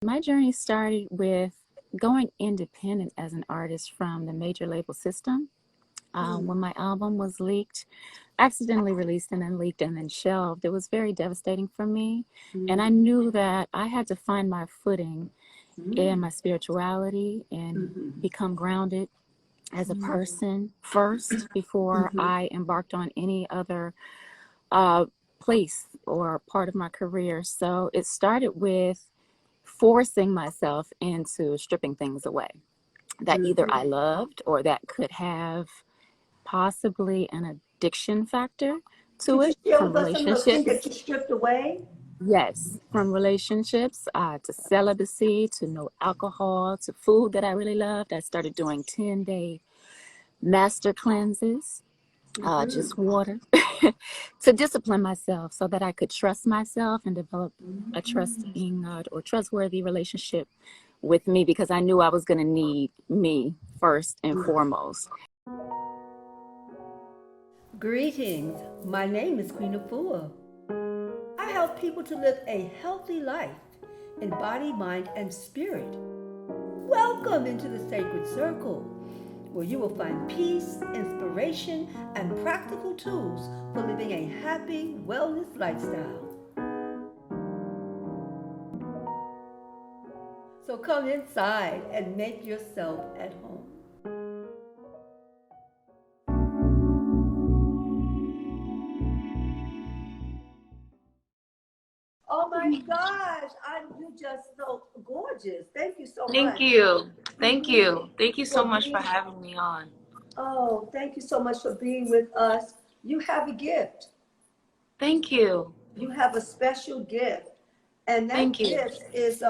My journey started with going independent as an artist from the major label system. When my album was leaked, accidentally released and then leaked and then shelved, it was very devastating for me. And I knew that I had to find my footing in my spirituality and become grounded as a person first before I embarked on any other uh, place or part of my career. So it started with forcing myself into stripping things away that either I loved or that could have possibly an addiction factor to Could you it share from with us some of those things that relationships. you stripped away? Yes, from relationships to celibacy to no alcohol to food that I really loved. I started doing 10-day master cleanses, just water, to discipline myself so that I could trust myself and develop a trusting or trustworthy relationship with me because I knew I was going to need me first and foremost. Greetings. My name is Queen Afua. I help people to live a healthy life in body, mind, and spirit. Welcome into the sacred circle, where you will find peace, inspiration, and practical tools for living a happy wellness lifestyle. So come inside and make yourself at home. Oh my gosh, you're just so gorgeous. Thank you so Thank much. you. Thank you. Thank you so For much for being, having me on. oh, thank you so much for being with us. You have a gift. Thank you. You have a special gift. And that Thank you. gift is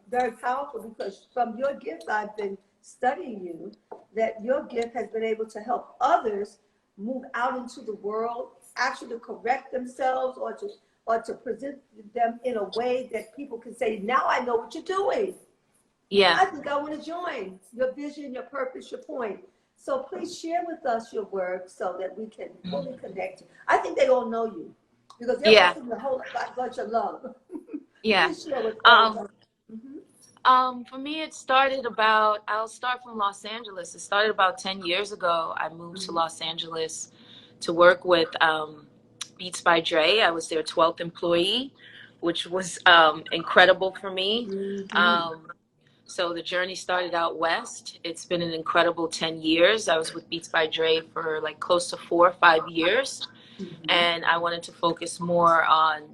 very powerful because from your gift, I've been studying you, that your gift has been able to help others move out into the world, actually to correct themselves or to present them in a way that people can say, now I know what you're doing. Yeah. I think I want to join your vision, your purpose, your point. So please share with us your work so that we can fully connect. I think they all know you because they're Yeah. watching the whole bunch of love. Yeah. Please share with Um, everyone. Mhm. for me, it started about, I'll start from Los Angeles. It started about 10 years ago. I moved to Los Angeles to work with Beats by Dre. I was their 12th employee, which was incredible for me. So the journey started out west. It's been an incredible 10 years. I was with Beats by Dre for like close to 4 or 5 years. And I wanted to focus more on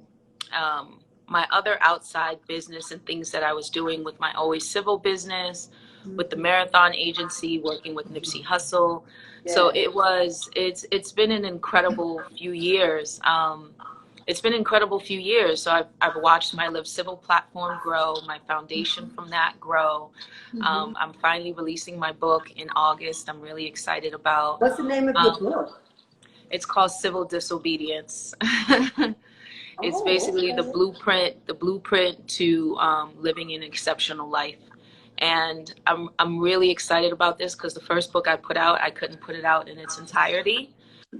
my other outside business and things that I was doing with my Always Civil business, with the Marathon Agency, working with Nipsey Hussle. So it's been an incredible few years. It's been an incredible few years. So I've watched my Live Civil platform grow, my foundation from that grow. I'm finally releasing my book in August. I'm really excited about. What's the name of your book? It's called Civil Disobedience. It's Oh, basically okay. the blueprint to living an exceptional life. And I'm really excited about this because the first book I put out, I couldn't put it out in its entirety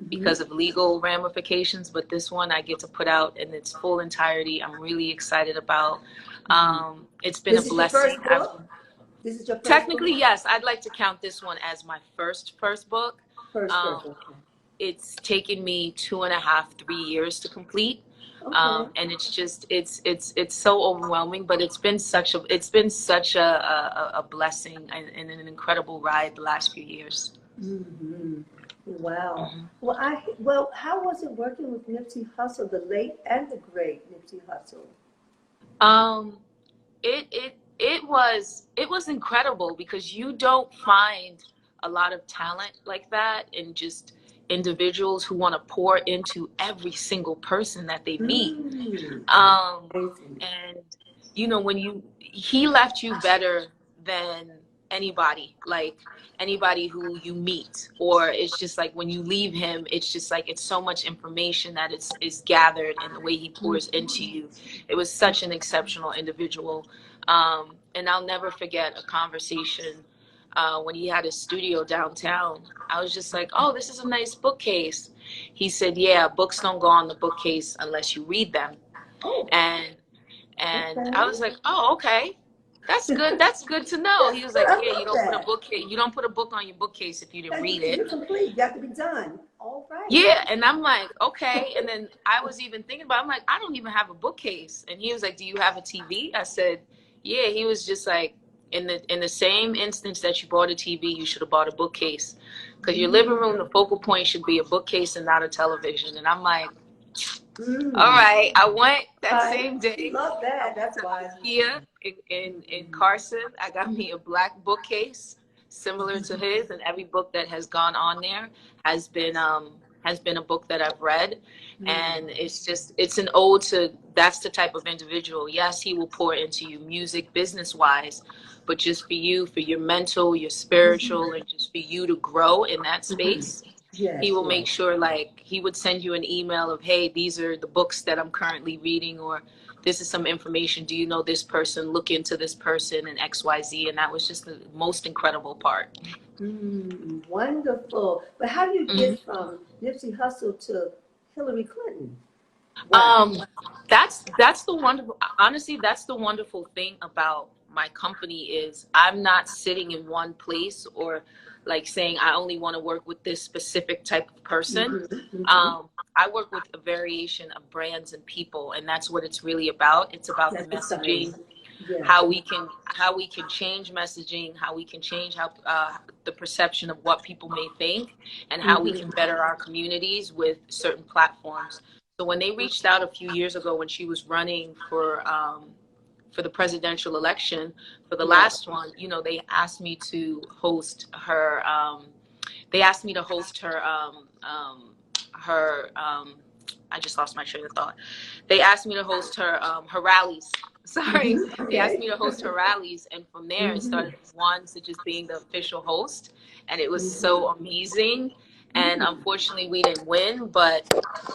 because of legal ramifications. But this one I get to put out in its full entirety. I'm really excited about. It's been a This is your blessing. first book? This is your first book? Technically, yes, I'd like to count this one as my first book. First Um, book, okay. it's taken me 2.5, 3 years to complete. Okay. And it's just it's so overwhelming, but it's been such a blessing and an incredible ride the last few years. Mm-hmm. Wow. Hmm. Well, how was it working with Nipsey Hussle, the late and the great Nipsey Hussle? Um, it was incredible because you don't find a lot of talent like that and just individuals who want to pour into every single person that they meet. Mm. Um, Amazing. and when he left you better than anybody, like anybody who you meet, or it's just like when you leave him, it's just like it's so much information that is gathered in the way he pours into you. It was such an exceptional individual. And I'll never forget a conversation when he had his studio downtown. I was just like, oh, this is a nice bookcase. He said, yeah, books don't go on the bookcase unless you read them. Oh, And I okay. was like, oh, okay. That's good. That's good to know. He was like, I yeah, love that. you don't put a book on your bookcase if you didn't read it. You're complete. You have to be done. All right. Yeah, and I'm like, okay. And then I was even thinking about, I'm like, I don't even have a bookcase. And he was like, do you have a TV? I said, yeah. He was just like, in the same instance that you bought a TV, you should have bought a bookcase, because your living room, the focal point should be a bookcase and not a television. And I'm like, all right. I went that same day. Love I that. went That's to wise. IKEA in Carson. I got me a black bookcase similar to his, and every book that has gone on there has been a book that I've read. And it's an ode to, that's the type of individual. Yes, he will pour into you music, business wise, but just for you, for your mental, your spiritual, and just for you to grow in that space. Yes, He will make sure, like, he would send you an email of, hey, these are the books that I'm currently reading, or this is some information. Do you know this person? Look into this person and XYZ. And that was just the most incredible part. Wonderful. But how do you get from Nipsey Hussle to Hillary Clinton? Wow. That's the wonderful, honestly, that's the wonderful thing about my company is I'm not sitting in one place or like saying I only want to work with this specific type of person. I work with a variation of brands and people, and that's what it's really about. It's about the messaging, how we can change messaging, how we can change how the perception of what people may think, and how we can better our communities with certain platforms. So when they reached out a few years ago when she was running for the presidential election, for the last one, you know, they asked me to host her. They asked me to host her. I just lost my train of thought. They asked me to host her rallies. Sorry, they asked me to host her rallies, and from there it started one to just being the official host, and it was so amazing. And unfortunately, we didn't win, but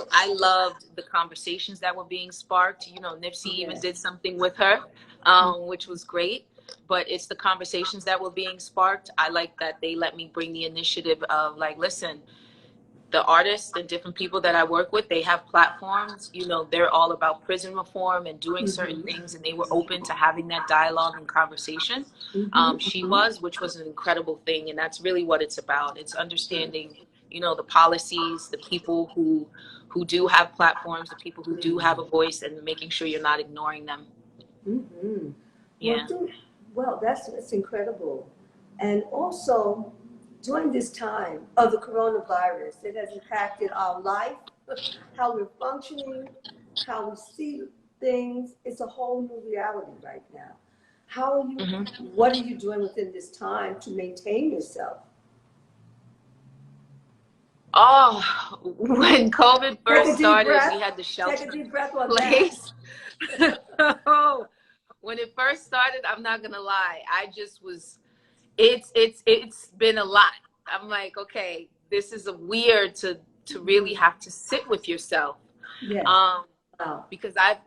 I loved the conversations that were being sparked. You know, Nipsey even did something with her, which was great. But it's the conversations that were being sparked. I like that they let me bring the initiative of, like, listen, the artists and different people that I work with, they have platforms. You know, they're all about prison reform and doing certain things, and they were open to having that dialogue and conversation. Which was an incredible thing, and that's really what it's about. It's understanding, you know, the policies, the people who do have platforms, the people who do have a voice, and making sure you're not ignoring them. Yeah. Well, that's incredible. And also, during this time of the coronavirus, it has impacted our life, how we're functioning, how we see things. It's a whole new reality right now. How are you? What are you doing within this time to maintain yourself? Oh, when COVID first started, we had the shelter Take a deep breath on place. When it first started, I'm not gonna lie, I just was. It's been a lot. I'm like, okay, this is a weird to really have to sit with yourself. Because I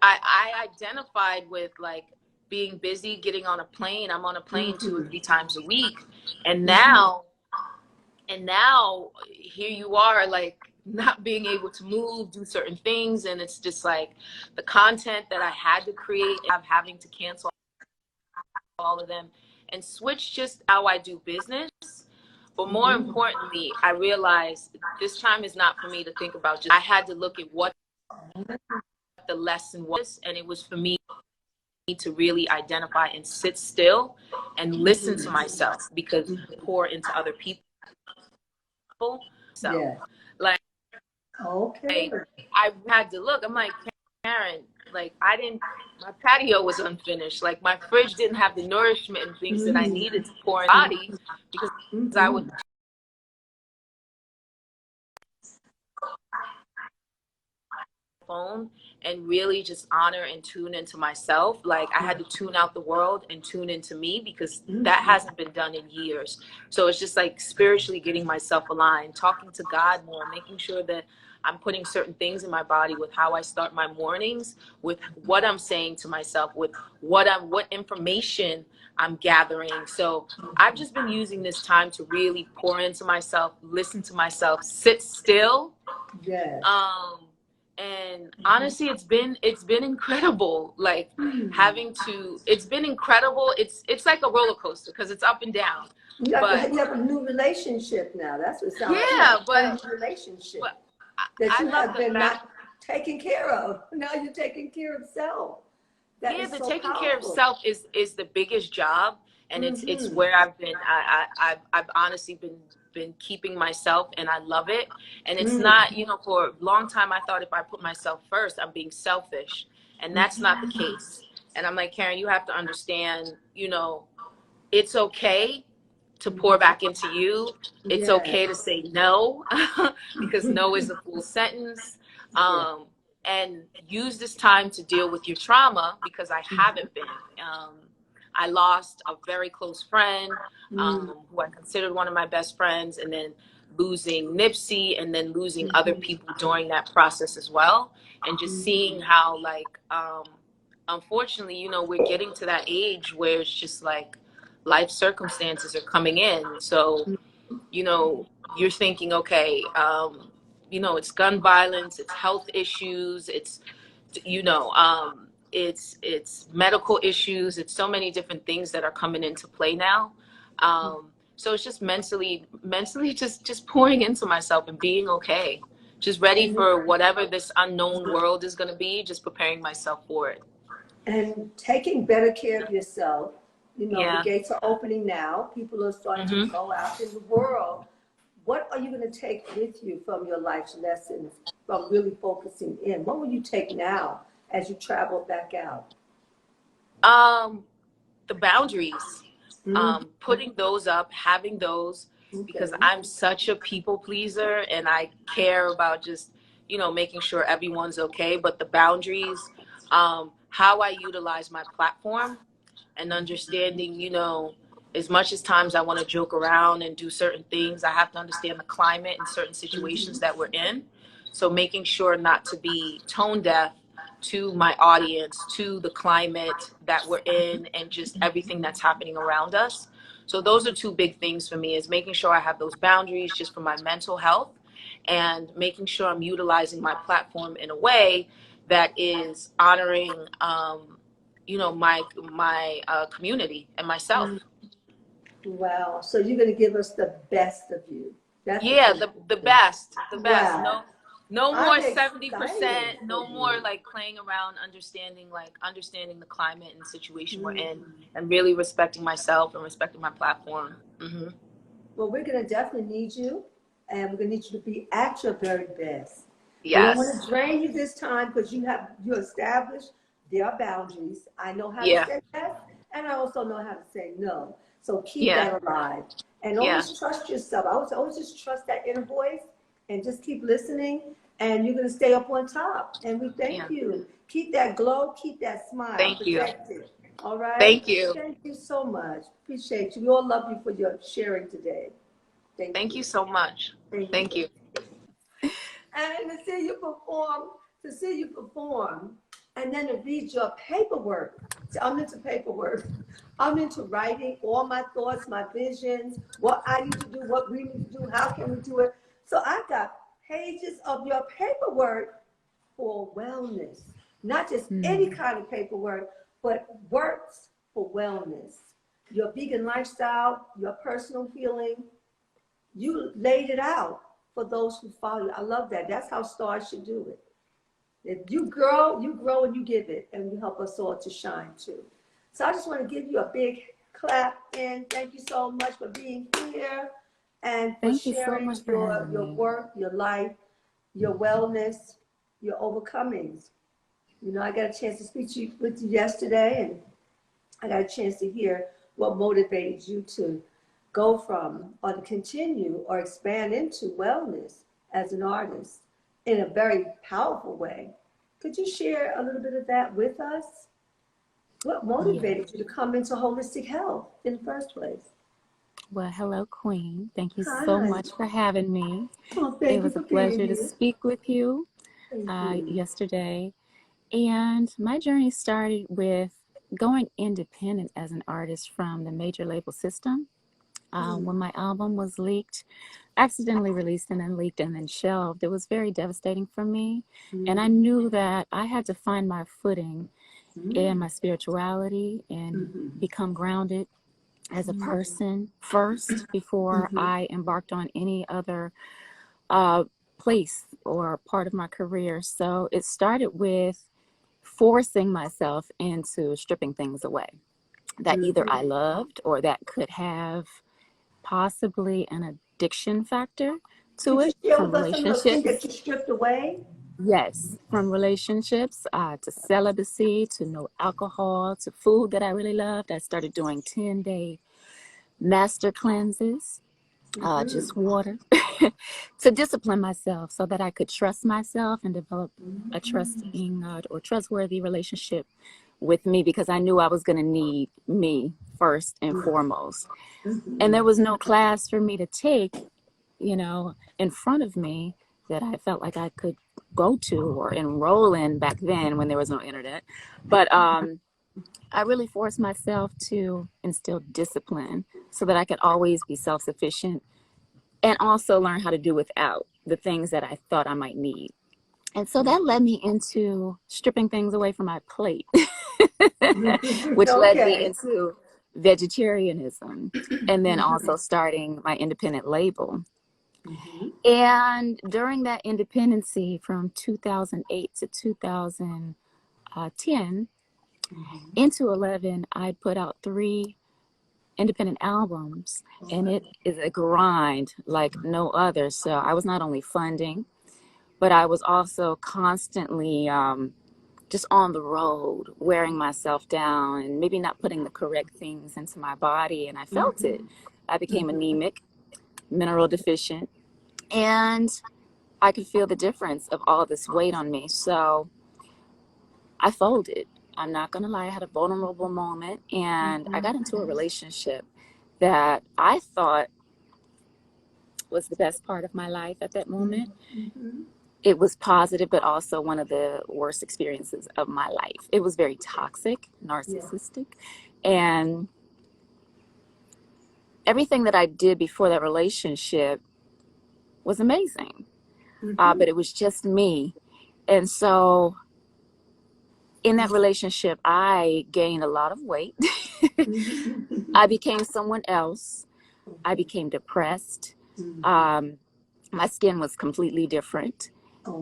identified with, like, being busy, getting on a plane. I'm on a plane 2 or 3 times a week, and now here you are, like, not being able to move, do certain things, and it's just like the content that I had to create, I'm having to cancel all of them and switch just how I do business. But more importantly, I realized this time is not for me to think about. I had to look at what the lesson was, and it was for me to really identify and sit still and listen to myself, because pour into other people. So, like, I had to look. I'm like, Karen, like, my patio was unfinished. Like, my fridge didn't have the nourishment and things that I needed to pour in my body, because I would phone and really just honor and tune into myself. Like, I had to tune out the world and tune into me, because that hasn't been done in years. So it's just like spiritually getting myself aligned, talking to God more, making sure that I'm putting certain things in my body with how I start my mornings, with what I'm saying to myself, with what information I'm gathering. So I've just been using this time to really pour into myself, listen to myself, sit still. And honestly, it's been incredible. Like having to, it's been incredible. It's like a roller coaster because it's up and down. But You have a new relationship now. That's what it sounds like. You have yeah, a whole new relationship but that I you love have the been fact. not taken care of. Now you're taking care of self. That Yeah, is the so taking care of powerful. self is the biggest job, and it's Mm-hmm. where I've been. I've honestly been keeping myself, and I love it. And it's not, you know, for a long time I thought if I put myself first, I'm being selfish, and that's not the case. And I'm like, Karen, you have to understand, you know, it's okay to pour back into you. It's Yes. okay to say no because no is a full sentence. Yeah. Um, and use this time to deal with your trauma because I haven't been. I lost a very close friend who I considered one of my best friends, and then losing Nipsey, and then losing other people during that process as well. And just seeing how, like, unfortunately, you know, we're getting to that age where it's just like life circumstances are coming in. So, you know, you're thinking, okay, you know, it's gun violence, it's health issues, it's, you know, it's medical issues, it's so many different things that are coming into play now. So it's just mentally just pouring into myself and being okay, just ready And for whatever this unknown world is going to be, just preparing myself for it. and taking better care of yourself. You know, the Yeah. gates are opening now. People are starting to Hmm. go out in the world. What are you going to take with you from your life's lessons, from really focusing in? What will you take now as you travel back out? Um, the boundaries, Mm, putting those up, having those, because okay. I'm such a people pleaser and I care about just, you know, making sure everyone's okay. But the boundaries, how I utilize my platform, and understanding, you know, as much as times I want to joke around and do certain things, I have to understand the climate and certain situations that we're in. So making sure not to be tone deaf to my audience, to the climate that we're in, and just everything that's happening around us. So those are two big things for me, is making sure I have those boundaries just for my mental health, and making sure I'm utilizing my platform in a way that is honoring, you know, my community and myself. Wow. So you're going to give us the best of you. That's what's Yeah, important. the best. Wow. No, no I'm more excited 70%. for No more you. like playing around, understanding the climate and situation we're in, and really respecting myself and respecting my platform. Hmm. Well, we're going to definitely need you, and we're going to need you to be at your very best. We don't want Yes. to drain you this time because you established there are boundaries. I know how to Yeah. say yes, and I also know how to say no. So keep Yeah. that alive, and Yeah. always trust yourself. I always just trust that inner voice, and just keep listening, and you're going to stay up on top. And we thank Yeah. you. Keep that glow, keep that smile, Thank you. protect it. All right. Thank you. Thank you so much. Appreciate you. We all love you for your sharing today. Thank Thank you. you so much. Thank Thank you. you. And to see you perform, and then to read your paperwork. See, I'm into paperwork. I'm into writing all my thoughts, my visions, what I need to do, what we need to do, how can we do it. So I got pages of your paperwork for wellness, not just any Hmm. kind of paperwork, but works for wellness. Your vegan lifestyle, your personal healing, you laid it out for those who follow you. I love that. That's how stars should do it. If you grow and you give it, and you help us all to shine too. So I just want to give you a big clap and thank you so much for being here and for Thank you so sharing much for having your me. work, your life, your wellness, your overcomings. You know, I got a chance to with you yesterday, and I got a chance to hear what motivated you to go from or to continue or expand into wellness as an artist in a very powerful way. Could you share a little bit of that with us? What Yeah. motivated you to come into holistic health in the first place? Well, hello, Queen. Thank you so Hi. much for having me. Well, It thank you was a for being pleasure to here. speak with you Thank you. yesterday. And my journey started with going independent as an artist from the major label system. When my album was leaked, accidentally released and then leaked and then shelved, it was very devastating for me. And I knew that I had to find my footing in my spirituality and become grounded as a person first before I embarked on any other place or part of my career. So it started with forcing myself into stripping things away that either I loved or that could have possibly an addiction factor to Could you it, share from with us some of those things that relationships. you stripped away? Yes, from relationships to celibacy, to no alcohol, to food that I really loved. I started doing 10-day master cleanses, just water, to discipline myself so that I could trust myself and develop a trusting or trustworthy relationship with me, because I knew I was going to need me first and foremost. And there was no class for me to take, in front of me that I felt like I could go to or enroll in back then when there was no internet. But I really forced myself to instill discipline so that I could always be self-sufficient and also learn how to do without the things that I thought I might need. And so that led me into stripping things away from my plate, which led me Okay. into vegetarianism, and then also starting my independent label. And during that independency from 2008 to 2010, into 11, I put out 3 independent albums, and it is a grind like no other. So I was not only funding, but I was also constantly just on the road, wearing myself down and maybe not putting the correct things into my body. And I felt it. I became anemic, mineral deficient, and I could feel the difference of all this weight on me. So I folded. I'm not going to lie. I had a vulnerable moment, and I got into a relationship that I thought was the best part of my life at that moment. It was positive, but also one of the worst experiences of my life. It was very toxic, narcissistic, and everything that I did before that relationship was amazing, but it was just me. And so in that relationship, I gained a lot of weight. I became someone else. I became depressed. My skin was completely different.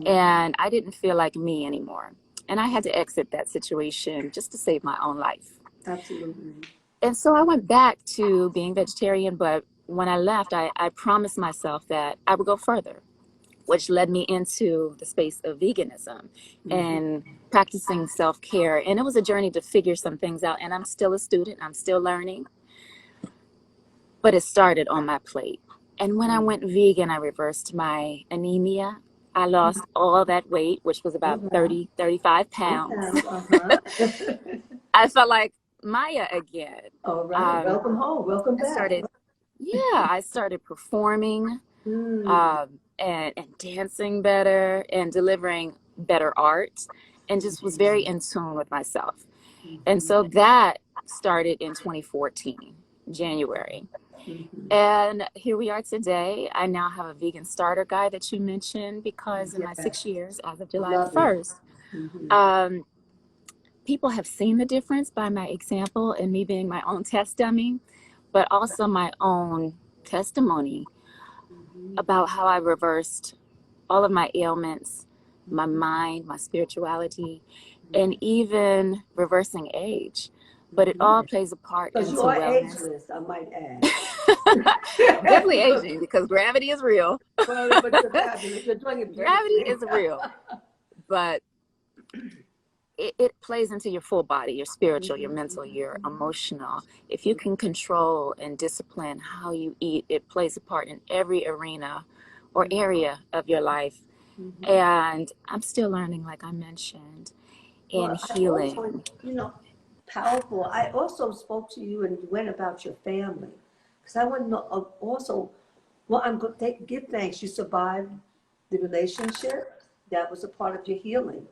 And I didn't feel like me anymore. And I had to exit that situation just to save my own life. Absolutely. And so I went back to being vegetarian, but when I left, I promised myself that I would go further, which led me into the space of veganism and practicing self-care. And it was a journey to figure some things out. And I'm still a student. I'm still learning. But it started on my plate. And when I went vegan, I reversed my anemia. I lost all that weight, which was about 30, 35 pounds. I felt like Maya again. All right. Welcome home. Welcome back. I started performing and dancing better and delivering better art, and just was very in tune with myself. And so that started in 2014, January. And here we are today. I now have a vegan starter guide that you mentioned, because in my 6 years, as of July 1st, people have seen the difference by my example and me being my own test dummy, but also my own testimony about how I reversed all of my ailments, my mind, my spirituality, and even reversing age. But it all plays a part into you are wellness. ageless, I might add. Definitely aging, because gravity is real. Well, but you're fabulous. You're doing it Gravity beautifully. is real, but it plays into your full body, your spiritual, your mental, your emotional. If you can control and discipline how you eat, it plays a part in every arena or area of your life. And I'm still learning, like I mentioned, in healing. Also, powerful. I also spoke to you and you went about your family. Because I want to know also, well, I'm going to give thanks. You survived the relationship. That was a part of your healing.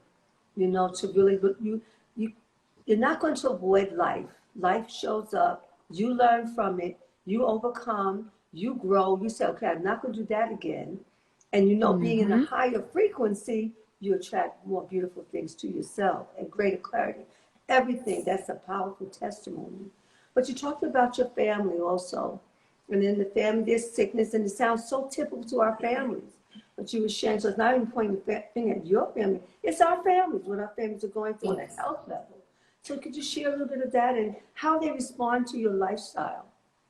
To really, you're not going to avoid life. Life shows up. You learn from it. You overcome. you grow, you say, okay, I'm not going to do that again. And you know, being in a Mm-hmm. higher frequency, you attract more beautiful things to yourself and greater clarity. Everything, that's a powerful testimony. But you talked about your family also. And in the family, there's sickness, and it sounds so typical to our families. But you were sharing, so it's not even pointing the finger at your family, it's our families, what our families are going through on a Yes. health level. So could you share a little bit of that and how they respond to your lifestyle?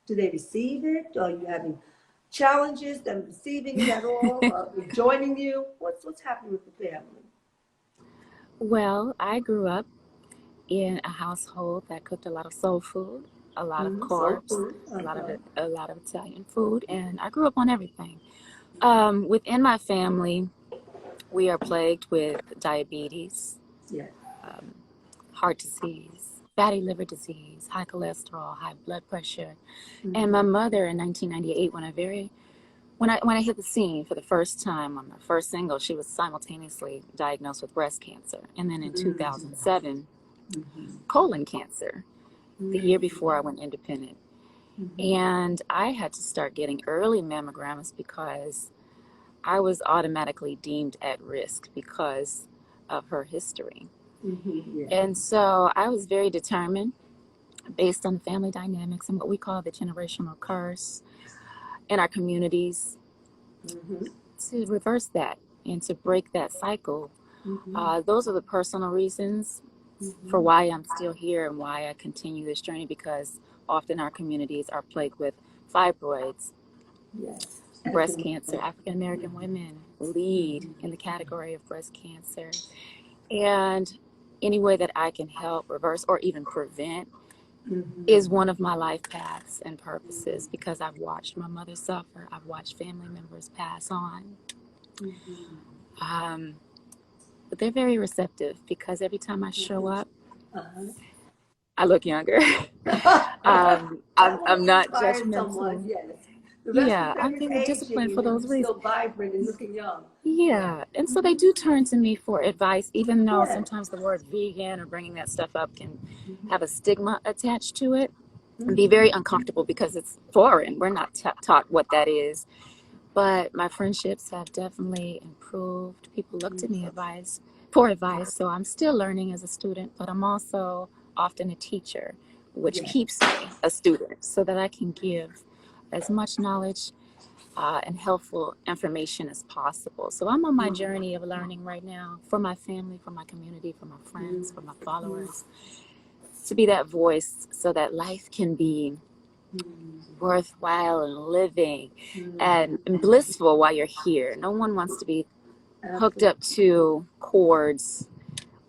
Do they receive it? Are you having challenges, them receiving it at all, joining you? What's happening with the family? Well, I grew up in a household that cooked a lot of soul food, a lot of Soul carbs, food. a lot of Italian food, and I grew up on everything. Within my family, we are plagued with diabetes, Yeah. um, heart disease, fatty liver disease, high cholesterol, high blood pressure. And my Mm-hmm. mother in 1998, when I hit the scene for the first time on the first single, she was simultaneously diagnosed with breast cancer, and then in Mm-hmm. 2007, Mm-hmm. colon cancer, the year Mm-hmm. before I went independent. Mm-hmm. And I had to start getting early mammograms because I was automatically deemed at risk because of her history. Mm-hmm. Yeah. And so I was very determined, based on family dynamics and what we call the generational curse in our communities, Mm-hmm. to reverse that and to break that cycle. Mm-hmm. Those are the personal reasons for Mm-hmm. why I'm still here and why I continue this journey, because often our communities are plagued with fibroids, Yes. As breast in, cancer. African American women lead mm-hmm. in the category of breast cancer. And any way that I can help reverse or even prevent is Mm-hmm. one of my life paths and purposes, because I've watched my mother suffer. I've watched family members pass on. Mm-hmm. Um, but they're very receptive because every time I show up, Uh-huh. I look younger. That will I'm not inspire someone, judgmental. yes. The rest of the Yeah, I'm family is very disciplined aging for and those you're reasons. still vibrant and looking young. Yeah. Yeah, and so they Mm-hmm. do turn to me for advice, even though Yes. sometimes the word vegan or bringing that stuff up can Mm-hmm. have a stigma attached to it and be Mm-hmm. very uncomfortable because it's foreign. We're not taught what that is. But my friendships have definitely improved. People look to me for advice. So I'm still learning as a student, but I'm also often a teacher, which Yes. keeps me a student so that I can give as much knowledge and helpful information as possible. So I'm on my journey of learning right now, for my family, for my community, for my friends, for my followers, to be that voice so that life can be worthwhile and living and blissful while you're here. No one wants to be hooked Absolutely. up to cords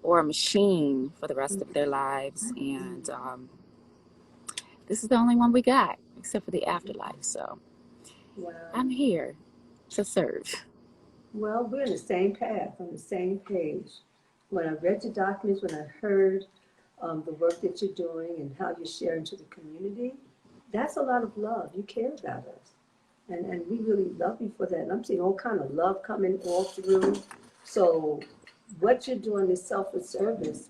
or a machine for the rest of their lives. And this is the only one we got, except for the afterlife. So Wow. I'm here to serve. Well, we're in the same path, on the same page. When I read your documents, when I heard the work that you're doing and how you're sharing to the community, that's a lot of love. You care about us. And we really love you for that. And I'm seeing all kind of love coming all through. So what you're doing, this selfless service,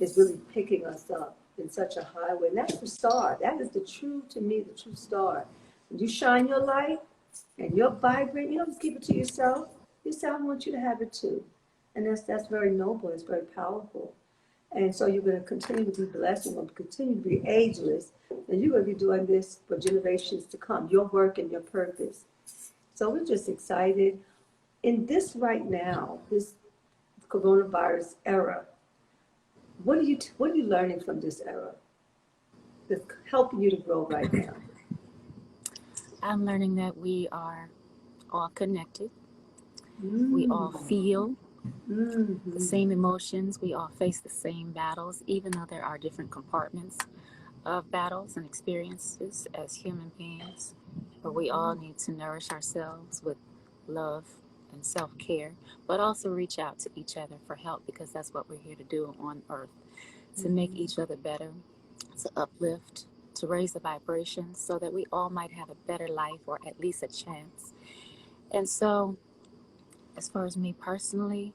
is really picking us up in such a high way. And that's the star. That is the true, to me, the true star. When you shine your light and you're vibrant, you don't just keep it to yourself. You say, I want you to have it too. And that's very noble. It's very powerful. And so you're going to continue to be blessed. You're going to continue to be ageless. And you're going to be doing this for generations to come, your work and your purpose. So we're just excited. In this right now, this coronavirus era, what are you learning from this era that's helping you to grow right now? I'm learning that we are all connected. We all Mm, feel the mm-hmm, same emotions. We all face the same battles, even though there are different compartments of battles and experiences as human beings. But we all need to nourish ourselves with love and self care, but also reach out to each other for help, because that's what we're here to do on earth, to make each other better, to uplift, to raise the vibrations so that we all might have a better life, or at least a chance. And so, as far as me personally,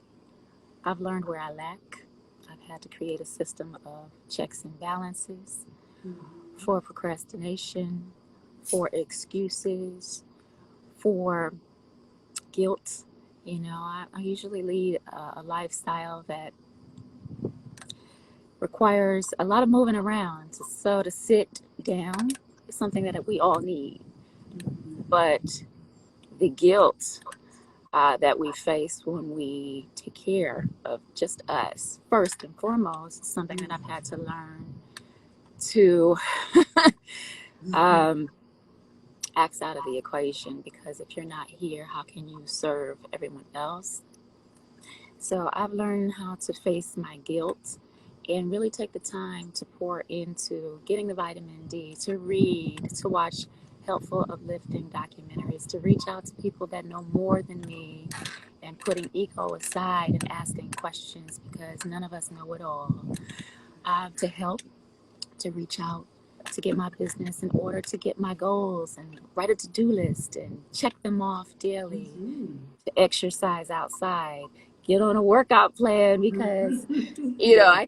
I've learned where I lack. I've had to create a system of checks and balances for procrastination, for excuses, for guilt. I usually lead a lifestyle that requires a lot of moving around. So to sit down is something that we all need. But the guilt that we face when we take care of just us, first and foremost, is something that I've had to learn to axe out of the equation, because if you're not here, how can you serve everyone else? So I've learned how to face my guilt and really take the time to pour into getting the vitamin D, to read, to watch helpful, uplifting documentaries, to reach out to people that know more than me, and putting ego aside and asking questions, because none of us know it all. To help, to reach out, to get my business in order, to get my goals and write a to-do list and check them off daily, to exercise outside, get on a workout plan, because I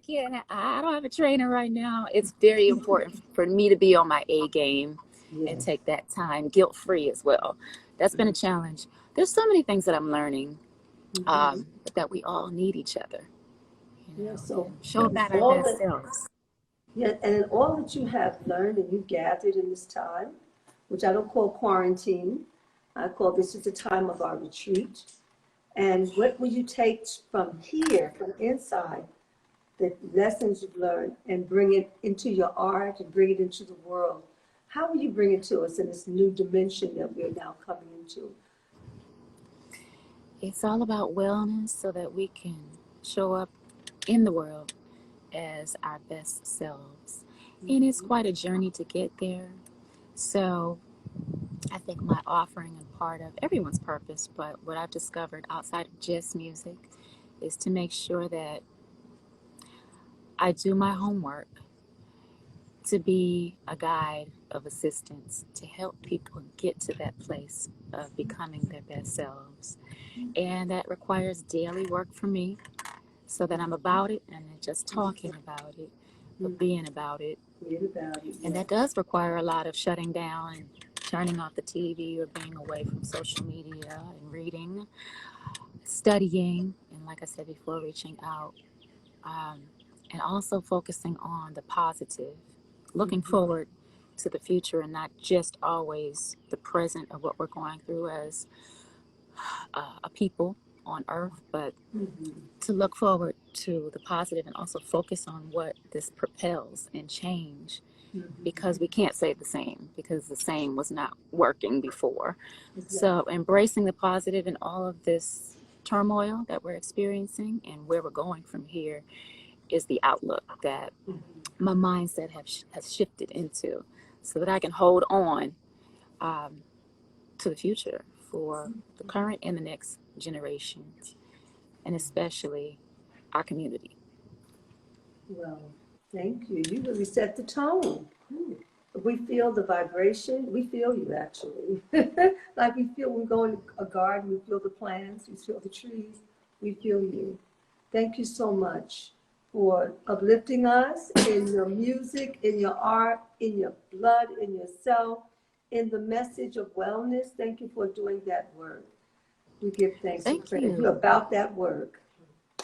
don't have a trainer right now. It's very important for me to be on my A game and take that time guilt-free as well. That's been a challenge. There's so many things that I'm learning, that we all need each other. So show up at our best selves. Yeah, and in all that you have learned and you gathered in this time, which I don't call quarantine, I call this is the time of our retreat. And what will you take from here, from inside, the lessons you've learned, and bring it into your art and bring it into the world? How will you bring it to us in this new dimension that we're now coming into? It's all about wellness so that we can show up in the world as our best selves. And it's quite a journey to get there. So I think my offering and part of everyone's purpose, but what I've discovered outside of just music, is to make sure that I do my homework, to be a guide of assistance, to help people get to that place of becoming their best selves. And that requires daily work for me, so that I'm about it and not just talking about it, but being about it. And that does require a lot of shutting down and turning off the TV, or being away from social media, and reading, studying, and like I said before, reaching out, and also focusing on the positive, looking forward to the future, and not just always the present of what we're going through as a people on earth, but to look forward to the positive, and also focus on what this propels and change, because we can't say the same, because the same was not working before. So embracing the positive in all of this turmoil that we're experiencing, and where we're going from here, is the outlook that my mindset has shifted into, so that I can hold on to the future for the current and the next generations, and especially our community. Well, thank you. You really set the tone. We feel the vibration. We feel you, actually. Like we feel when we go in a garden, we feel the plants, we feel the trees, we feel you. Thank you so much for uplifting us in your music, in your art, in your blood, in yourself, in the message of wellness. Thank you for doing that work. We give thanks and praise. You're about that work,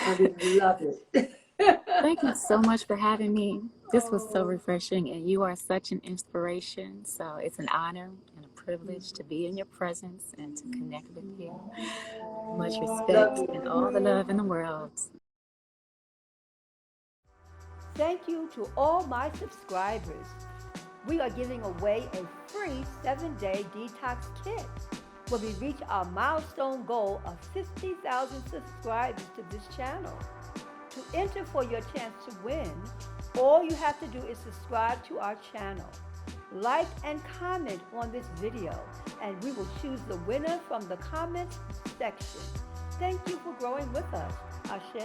and we love it. Thank you so much for having me. This was so refreshing, and you are such an inspiration. So it's an honor and a privilege to be in your presence and to connect with you. Much respect and all the love in the world. Thank you to all my subscribers. We are giving away a free 7-day detox kit when we reach our milestone goal of 50,000 subscribers to this channel. To enter for your chance to win, all you have to do is subscribe to our channel, like and comment on this video, and we will choose the winner from the comments section. Thank you for growing with us. Ashe.